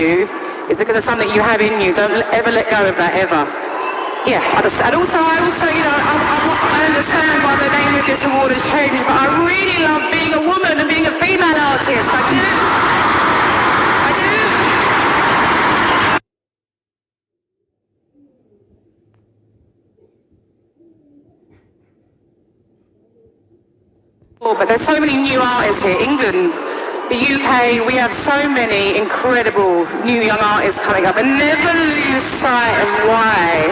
you is because of something you have in you. Don't ever let go of that, ever. Yeah, and also, I understand why the name of this award has changed, but I really love being a woman and being a female artist. I do. I do. Oh, but there's so many new artists here. England, the UK, we have so many incredible new young artists coming up, and never lose sight of why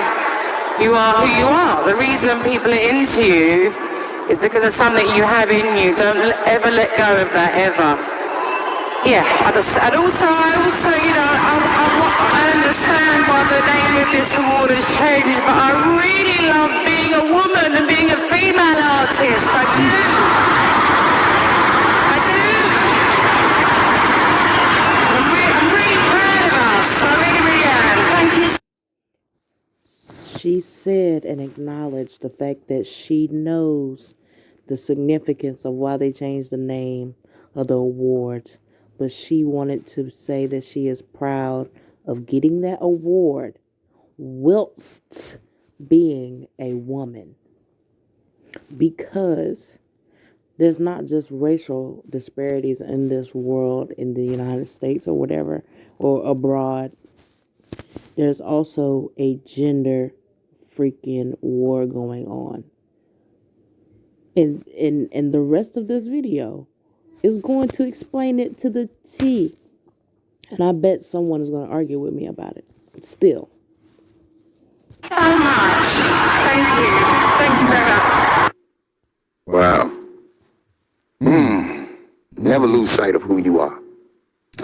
you are who you are. The reason people are into you is because of something you have in you. Don't ever let go of that, ever. Yeah, and also, I understand why the name of this award has changed, but I really love being a woman and being a female artist. I do. I do. I'm really proud of us. I really am. Thank you. She said and acknowledged the fact that she knows the significance of why they changed the name of the awards, but she wanted to say that she is proud of getting that award whilst being a woman, because there's not just racial disparities in this world, in the United States or whatever, or abroad. There's also a gender freaking war going on. And the rest of this video is going to explain it to the T. And I bet someone is going to argue with me about it. Still. So much. Thank you. Thank you very much. Wow. Never lose sight of who you are.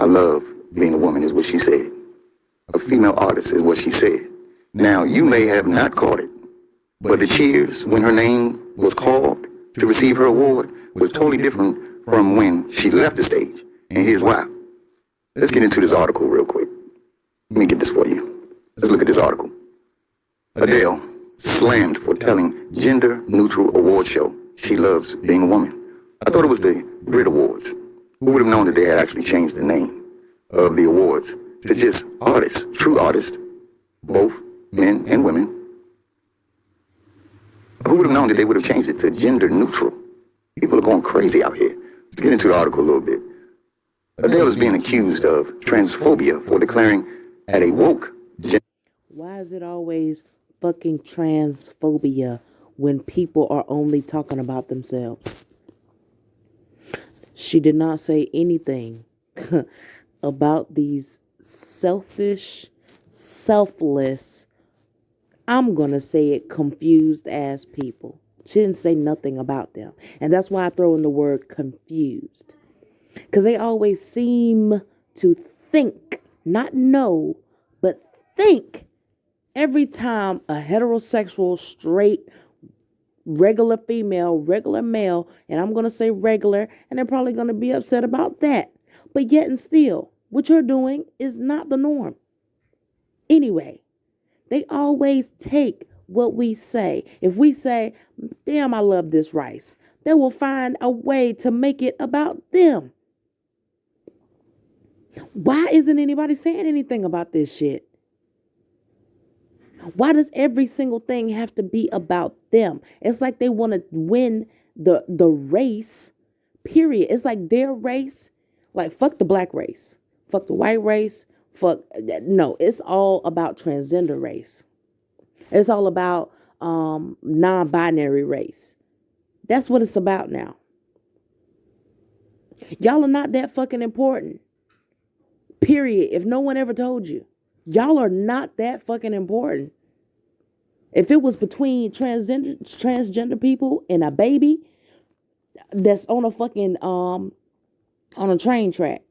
I love being a woman, is what she said. A female artist is what she said. Now, you may have not caught it, but the cheers when her name was called to receive her award was totally different from when she left the stage. And here's why. Let's get into this article real quick. Let me get this for you. Let's look at this article. Adele slammed for telling gender-neutral award show she loves being a woman. I thought it was the Brit Awards. Who would have known that they had actually changed the name of the awards to just artists, true artists, both men and women? Who would have known that they would have changed it to gender-neutral? People are going crazy out here. Let's get into the article a little bit. Adele is being accused of transphobia for declaring at a woke gender. Why is it always fucking transphobia when people are only talking about themselves? She did not say anything about these selfish, selfless, I'm going to say it, confused ass people. She didn't say nothing about them. And that's why I throw in the word confused. Because they always seem to think, not know, but think every time a heterosexual, straight, regular female, regular male, and I'm going to say regular, and they're probably going to be upset about that. But yet and still, what you're doing is not the norm. Anyway, they always take what we say. If we say, damn, I love this rice, they will find a way to make it about them. Why isn't anybody saying anything about this shit? Why does every single thing have to be about them? It's like they want to win the race, period. It's like their race. Like, fuck the black race. Fuck the white race. No, it's all about transgender race. It's all about non-binary race. That's what it's about now. Y'all are not that fucking important. Period. If no one ever told you. Y'all are not that fucking important. If it was between transgender people and a baby that's on a fucking on a train track,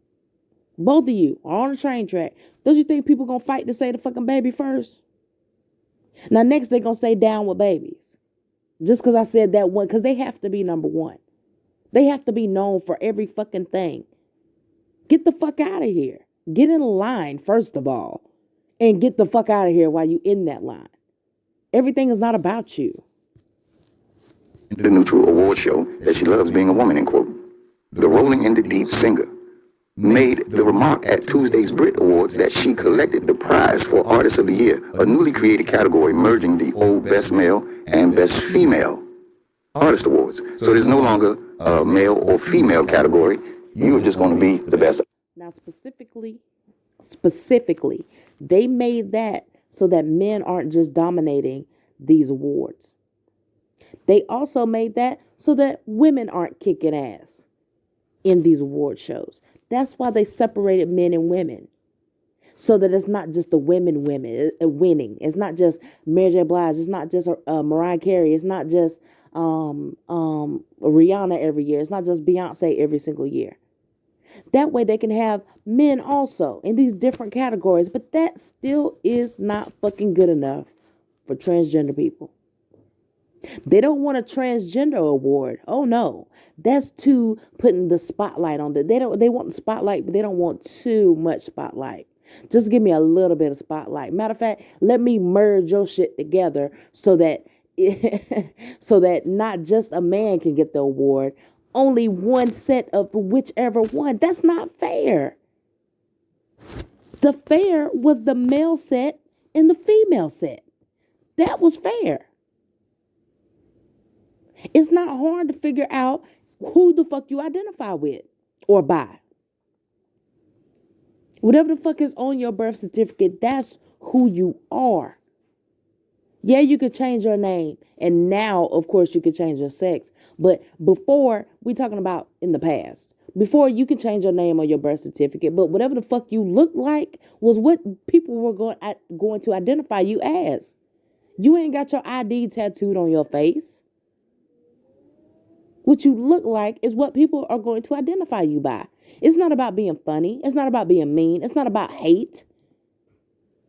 both of you are on a train track, don't you think people gonna fight to say the fucking baby first? Now next they gonna say down with babies, just because I said that one, because they have to be number one. They have to be known for every fucking thing. Get the fuck out of here. Get in line first of all. And get the fuck out of here while you in that line. Everything is not about you. The neutral award show that she loves being a woman, end quote. The Rolling in the Deep singer made the remark at Tuesday's Brit Awards that she collected the prize for Artist of the Year, a newly created category merging the old Best Male and Best Female Artist Awards. So there's no longer a male or female category. You are just going to be the best. Now, specifically, they made that so that men aren't just dominating these awards. They also made that so that women aren't kicking ass in these award shows. That's why they separated men and women. So that it's not just the women winning. It's not just Mary J. Blige. It's not just Mariah Carey. It's not just Rihanna every year. It's not just Beyonce every single year. That way they can have men also in these different categories. But that still is not fucking good enough for transgender people. They don't want a transgender award. Oh no. That's too putting the spotlight on them. They want the spotlight, but they don't want too much spotlight. Just give me a little bit of spotlight. Matter of fact, let me merge your shit together so that not just a man can get the award, only one set of whichever one. That's not fair. The fair was the male set and the female set. That was fair. It's not hard to figure out who the fuck you identify with or by. Whatever the fuck is on your birth certificate, that's who you are. Yeah, you could change your name. And now, of course, you could change your sex. But before, we're talking about in the past. Before, you could change your name on your birth certificate. But whatever the fuck you look like was what people were going to identify you as. You ain't got your ID tattooed on your face. What you look like is what people are going to identify you by. It's not about being funny. It's not about being mean. It's not about hate.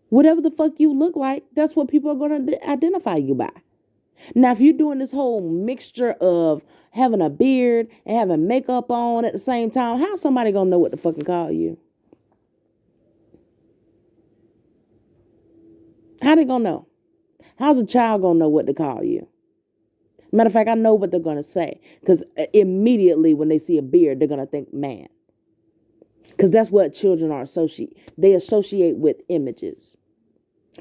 Whatever the fuck you look like, that's what people are going to identify you by. Now, if you're doing this whole mixture of having a beard and having makeup on at the same time, how's somebody going to know what to fucking call you? How they going to know? How's a child going to know what to call you? Matter of fact, I know what they're going to say. Because immediately when they see a beard, they're going to think man. Because that's what children are they associate with images.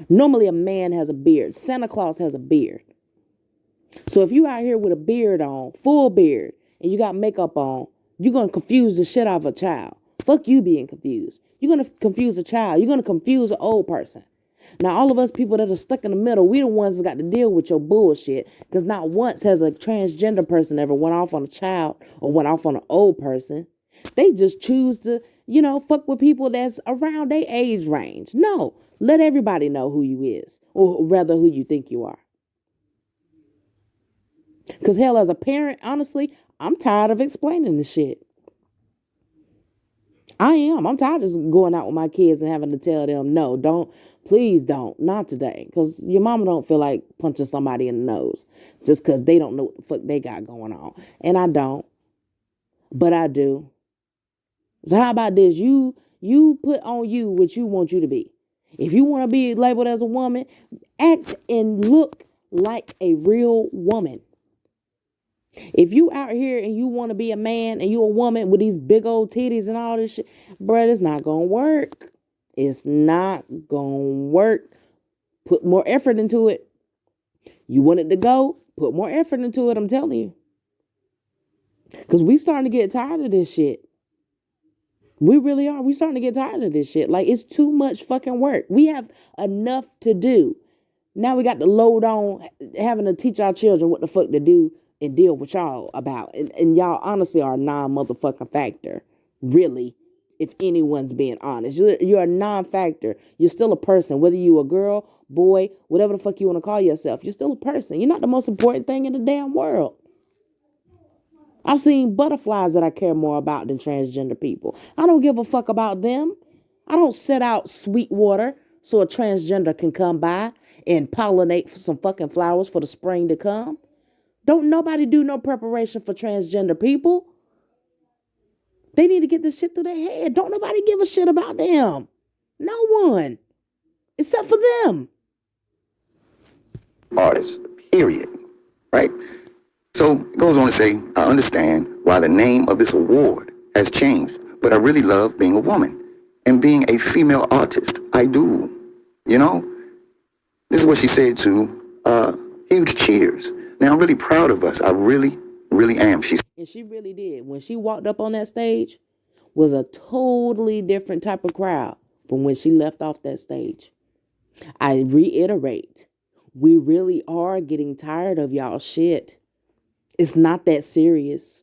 Normally a man has a beard. Santa Claus has a beard. So if you out here with a beard on, full beard, and you got makeup on, you're going to confuse the shit out of a child. Fuck you being confused. You're going to confuse a child. You're going to confuse an old person. Now, all of us people that are stuck in the middle, we the ones that got to deal with your bullshit. Because not once has a transgender person ever went off on a child or went off on an old person. They just choose to, fuck with people that's around their age range. No, let everybody know who you is. Or rather, who you think you are. Because hell, as a parent, honestly, I'm tired of explaining this shit. I am. I'm tired of going out with my kids and having to tell them, no, don't. Please don't. Not today. Because your mama don't feel like punching somebody in the nose. Just because they don't know what the fuck they got going on. And I don't. But I do. So how about this? You put on you what you want you to be. If you want to be labeled as a woman, act and look like a real woman. If you out here and you want to be a man and you a woman with these big old titties and all this shit, bruh, it's not going to work. It's not going to work. Put more effort into it. You want it to go? Put more effort into it, I'm telling you. Because we starting to get tired of this shit. We really are. We starting to get tired of this shit. Like, it's too much fucking work. We have enough to do. Now we got to load on having to teach our children what the fuck to do and deal with y'all about. And y'all honestly are a non-motherfucking factor. Really. If anyone's being honest. You're a non-factor. You're still a person. Whether you a girl, boy, whatever the fuck you want to call yourself. You're still a person. You're not the most important thing in the damn world. I've seen butterflies that I care more about than transgender people. I don't give a fuck about them. I don't set out sweet water so a transgender can come by and pollinate for some fucking flowers for the spring to come. Don't nobody do no preparation for transgender people. They need to get this shit through their head. Don't nobody give a shit about them. No one. Except for them. Artists, period. Right? So it goes on to say, I understand why the name of this award has changed, but I really love being a woman and being a female artist. I do. You know? This is what she said to huge cheers. Now, I'm really proud of us. I really, really am. And she really did. When she walked up on that stage, was a totally different type of crowd from when she left off that stage. I reiterate, we really are getting tired of y'all shit. It's not that serious.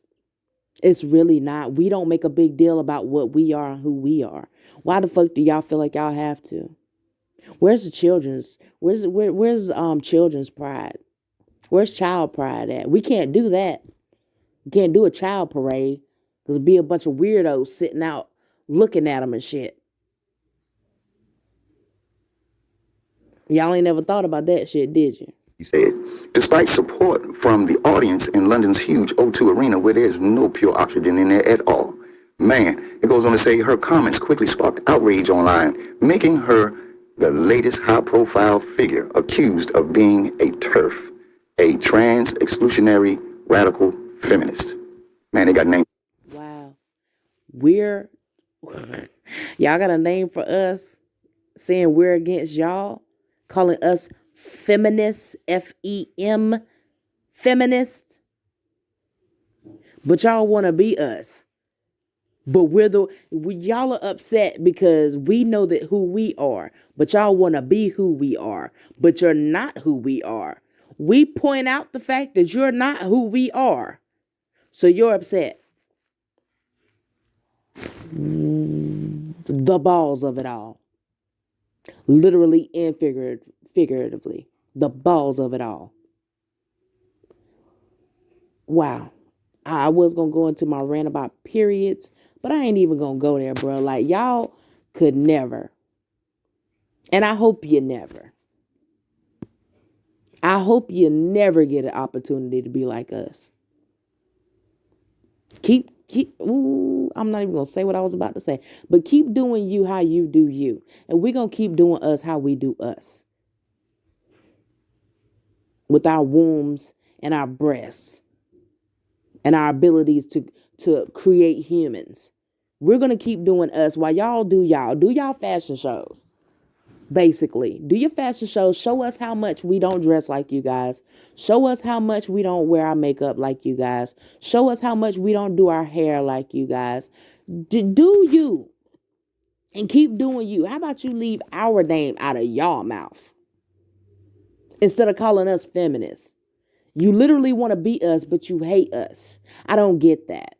It's really not. We don't make a big deal about what we are and who we are. Why the fuck do y'all feel like y'all have to? Where's the children's? Where's children's pride? Where's child pride at? We can't do that. We can't do a child parade because it'd be a bunch of weirdos sitting out looking at them and shit. Y'all ain't never thought about that shit, did you? He said, despite support from the audience in London's huge O2 arena where there's no pure oxygen in there at all. Man, it goes on to say her comments quickly sparked outrage online, making her the latest high-profile figure accused of being a TERF, a trans-exclusionary radical feminist. Man, they got named. Wow. Y'all got a name for us saying we're against y'all, calling us feminists, F-E-M, feminists. But y'all want to be us. But y'all are upset because we know that who we are, but y'all want to be who we are, but you're not who we are. We point out the fact that you're not who we are. So you're upset. The balls of it all. Literally and figuratively. The balls of it all. Wow. I was going to go into my rant about periods, but I ain't even going to go there, bro. Like, y'all could never. And I hope you never. I hope you never get an opportunity to be like us. I'm not even going to say what I was about to say. But keep doing you how you do you. And we're going to keep doing us how we do us. With our wombs and our breasts. And our abilities to create humans. We're going to keep doing us while y'all do y'all. Do y'all fashion shows. Basically. Do your fashion shows. Show us how much we don't dress like you guys. Show us how much we don't wear our makeup like you guys. Show us how much we don't do our hair like you guys. Do you. And keep doing you. How about you leave our name out of y'all mouth? Instead of calling us feminists. You literally want to be us, but you hate us. I don't get that.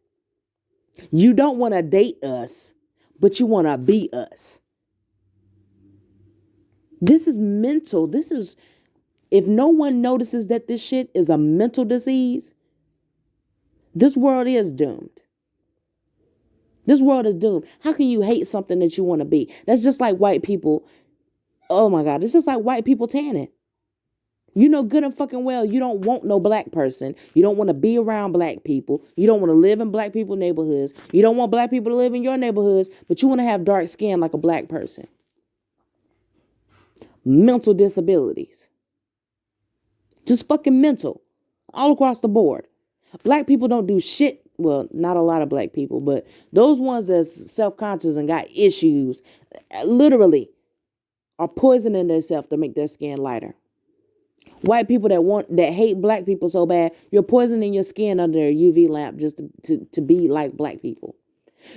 You don't want to date us, but you want to be us. This is mental. If no one notices that this shit is a mental disease, this world is doomed. This world is doomed. How can you hate something that you want to be? That's just like white people. Oh my God. It's just like white people tanning. You know good and fucking well you don't want no black person. You don't want to be around black people. You don't want to live in black people neighborhoods. You don't want black people to live in your neighborhoods, but you want to have dark skin like a black person. Mental disabilities. Just fucking mental. All across the board. Black people don't do shit. Well, not a lot of black people, but those ones that's self-conscious and got issues literally are poisoning themselves to make their skin lighter. White people that hate black people so bad, you're poisoning your skin under a UV lamp just to be like black people.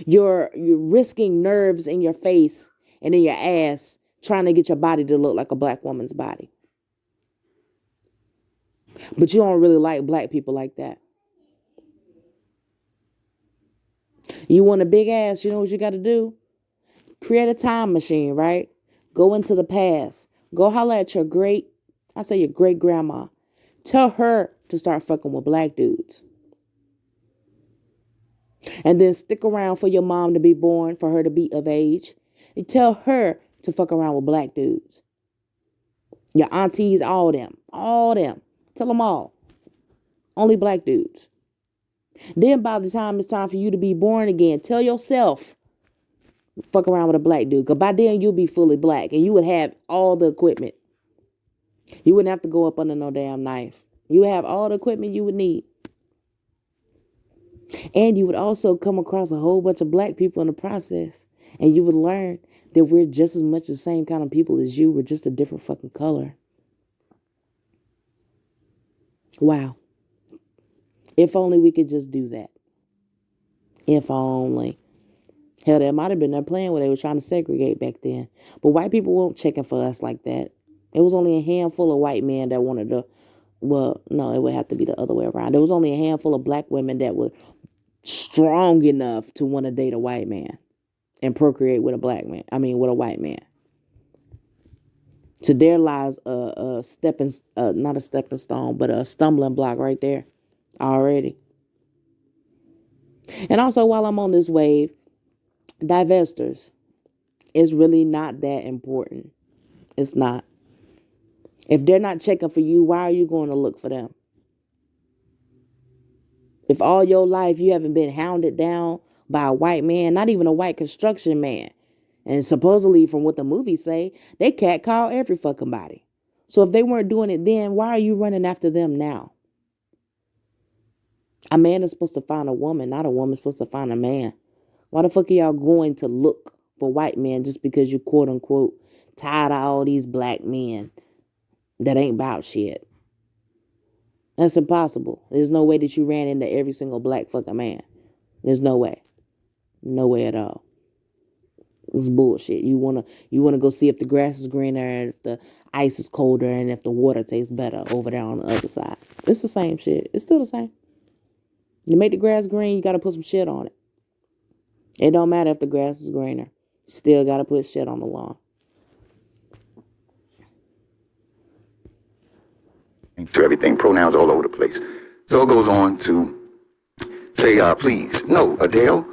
You're risking nerves in your face and in your ass trying to get your body to look like a black woman's body. But you don't really like black people like that. You want a big ass, you know what you got to do? Create a time machine, right? Go into the past. Go holler at your great grandma. Tell her to start fucking with black dudes. And then stick around for your mom to be born, for her to be of age. And tell her to fuck around with black dudes. Your aunties, all them. Tell them all. Only black dudes. Then by the time it's time for you to be born again, tell yourself, fuck around with a black dude. Because by then you'll be fully black and you would have all the equipment. You wouldn't have to go up under no damn knife. You would have all the equipment you would need. And you would also come across a whole bunch of black people in the process. And you would learn that we're just as much the same kind of people as you. We're just a different fucking color. Wow. If only we could just do that. If only. Hell, that might have been their plan when they were trying to segregate back then. But white people weren't checking for us like that. It was only a handful of white men that wanted to, well, no, it would have to be the other way around. There was only a handful of black women that were strong enough to want to date a white man and procreate with a black man. I mean, with a white man. So there lies a stepping, not a stepping stone, but a stumbling block right there already. And also, while I'm on this wave, divestors is really not that important. It's not. If they're not checking for you, why are you going to look for them? If all your life you haven't been hounded down by a white man, not even a white construction man, and supposedly from what the movies say, they catcall every fucking body. So if they weren't doing it then, why are you running after them now? A man is supposed to find a woman, not a woman supposed to find a man. Why the fuck are y'all going to look for white men just because you quote unquote tired of all these black men that ain't about shit? That's impossible. There's no way that you ran into every single black fucking man. There's no way. No way at all. It's bullshit. You wanna go see if the grass is greener and if the ice is colder and if the water tastes better over there on the other side. It's the same shit. It's still the same. To make the grass green, you gotta put some shit on it. It don't matter if the grass is greener. You still gotta put shit on the lawn. To everything, pronouns all over the place. So it goes on to say, please, no, Adele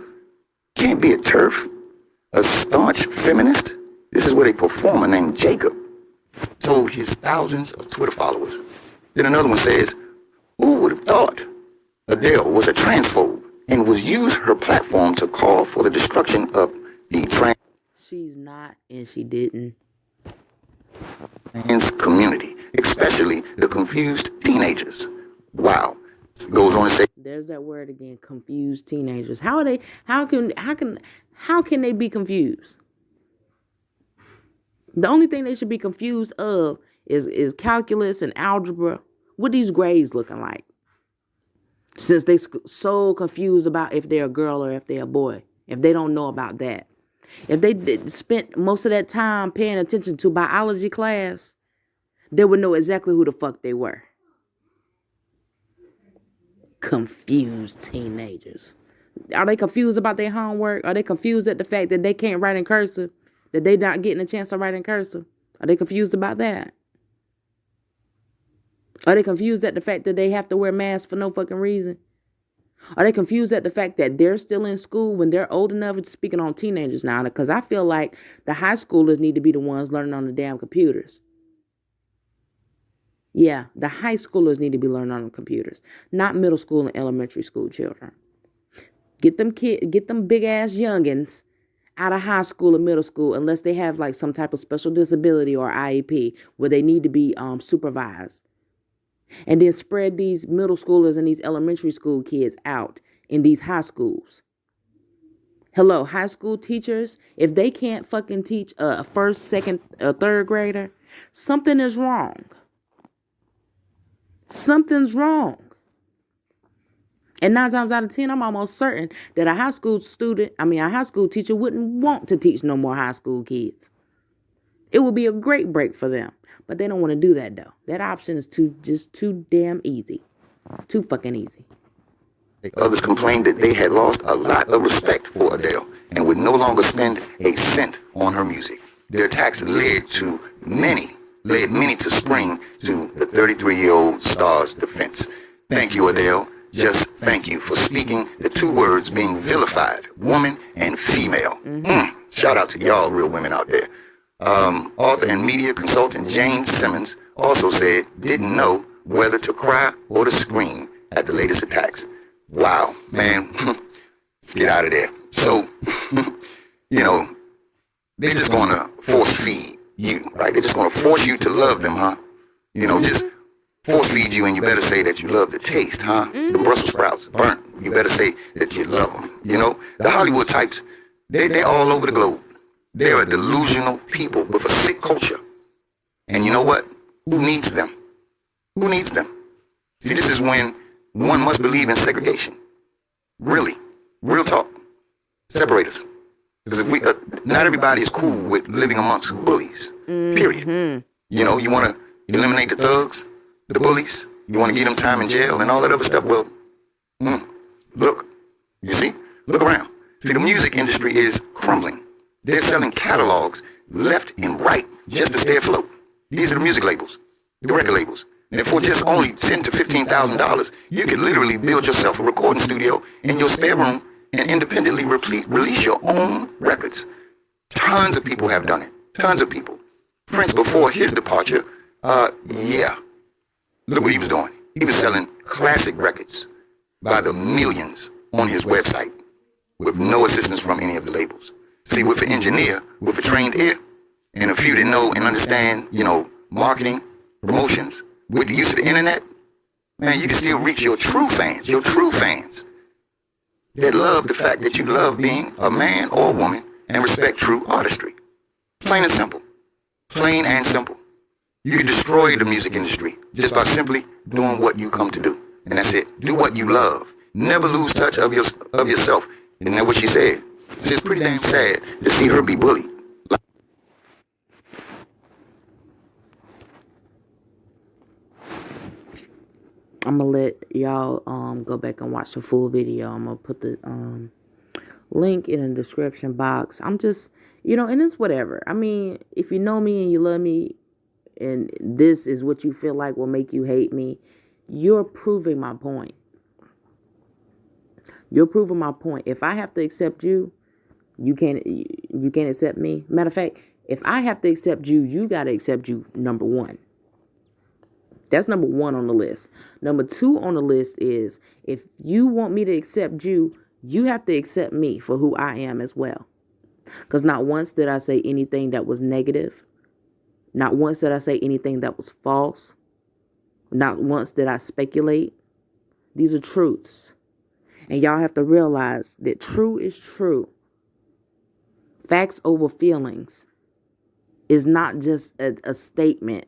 can't be a TERF, a staunch feminist. This is what a performer named Jacob told his thousands of Twitter followers. Then another one says, who would have thought Adele was a transphobe and was used her platform to call for the destruction of the trans. She's not, and she didn't. Community, especially the confused teenagers. Wow. It goes on to say, there's that word again, confused teenagers. How can they be confused? The only thing they should be confused of is calculus and algebra. What these grades looking like? Since they so confused about if they're a girl or if they're a boy, if they don't know about that. If they spent most of that time paying attention to biology class, they would know exactly who the fuck they were. Confused teenagers. Are they confused about their homework? Are they confused at the fact that they can't write in cursive? That they not getting a chance to write in cursive? Are they confused about that? Are they confused at the fact that they have to wear masks for no fucking reason? Are they confused at the fact that they're still in school when they're old enough? It's speaking on teenagers now, because I feel like the high schoolers need to be the ones learning on the damn computers. Yeah, the high schoolers need to be learning on the computers, not middle school and elementary school children. Get them big ass youngins out of high school or middle school unless they have like some type of special disability or IEP where they need to be supervised. And then spread these middle schoolers and these elementary school kids out in these high schools. Hello, high school teachers, if they can't fucking teach a first, second, third grader, something is wrong. Something's wrong. And 9 times out of 10, I'm almost certain that a high school teacher wouldn't want to teach no more high school kids. It would be a great break for them. But they don't want to do that, though. That option is too damn easy. Too fucking easy. Others complained that they had lost a lot of respect for Adele and would no longer spend a cent on her music. Their attacks led many to spring to the 33-year-old star's defense. Thank you, Adele. Just thank you for speaking the 2 words being vilified, woman and female. Shout out to y'all real women out there. Author and media consultant Jane Simmons also said didn't know whether to cry or to scream at the latest attacks. Wow, man, let's get out of there. So, they're just going to force feed you, right? They're just going to force you to love them, huh? Just force feed you, and you better say that you love the taste, huh? The Brussels sprouts, burnt, You better say that you love them. You know, the Hollywood types, they're all over the globe. They're a delusional people with a sick culture. And you know what? Who needs them? Who needs them? See, this is when one must believe in segregation. Really. Real talk. Separate us. Because if we, not everybody is cool with living amongst bullies. Period. You know, you want to eliminate the thugs, the bullies. You want to give them time in jail and all that other stuff. Well, look. You see? Look around. See, the music industry is crumbling. They're selling catalogs left and right just to stay afloat. These are the music labels, the record labels. And for just only $10,000 to $15,000, you could literally build yourself a recording studio in your spare room and independently release your own records. Tons of people have done it. Tons of people. Prince, before his departure, yeah. Look what he was doing. He was selling classic records by the millions on his website with no assistance from any of the labels. See, with an engineer, with a trained ear, and a few that know and understand, you know, marketing, promotions, with the use of the internet, man, you can still reach your true fans that love the fact that you love being a man or a woman and respect true artistry. Plain and simple. Plain and simple. You can destroy the music industry just by simply doing what you come to do. And that's it. Do what you love. Never lose touch of yourself. Isn't that what she said? It's pretty damn sad to see her be bullied. I'm gonna let y'all go back and watch the full video. I'm gonna put the link in the description box. I'm just, you know, and it's whatever. I mean, if you know me and you love me and this is what you feel like will make you hate me, you're proving my point. You're proving my point. If I have to accept you, you can't accept me. Matter of fact, if I have to accept you, you got to accept you, number one. That's number one on the list. Number two on the list is, if you want me to accept you, you have to accept me for who I am as well. Because not once did I say anything that was negative. Not once did I say anything that was false. Not once did I speculate. These are truths. And y'all have to realize that true is true. Facts over feelings is not just a statement.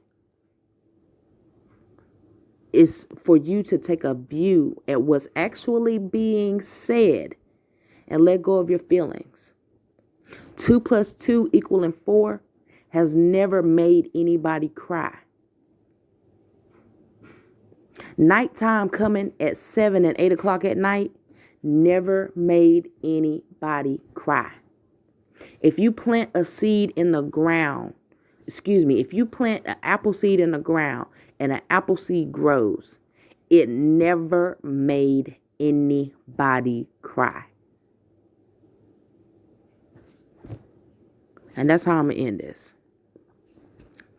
It's for you to take a view at what's actually being said and let go of your feelings. 2 + 2 = 4 has never made anybody cry. Nighttime coming at 7 and 8 o'clock at night never made anybody cry. If you plant a seed in the ground, if you plant an apple seed in the ground and an apple seed grows, it never made anybody cry. And that's how I'm gonna end this.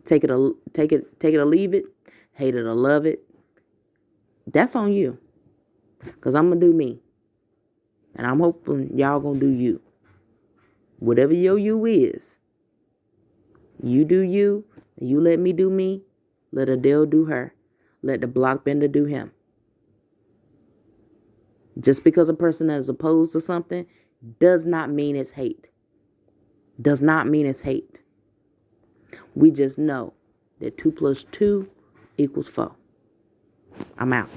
Take it or leave it, hate it or love it. That's on you. Cause I'm gonna do me. And I'm hoping y'all gonna do you. Whatever your you is, you do you, and you let me do me. Let Adele do her. Let the blockbender do him. Just because a person is opposed to something does not mean it's hate. Does not mean it's hate. We just know that 2 + 2 = 4. I'm out.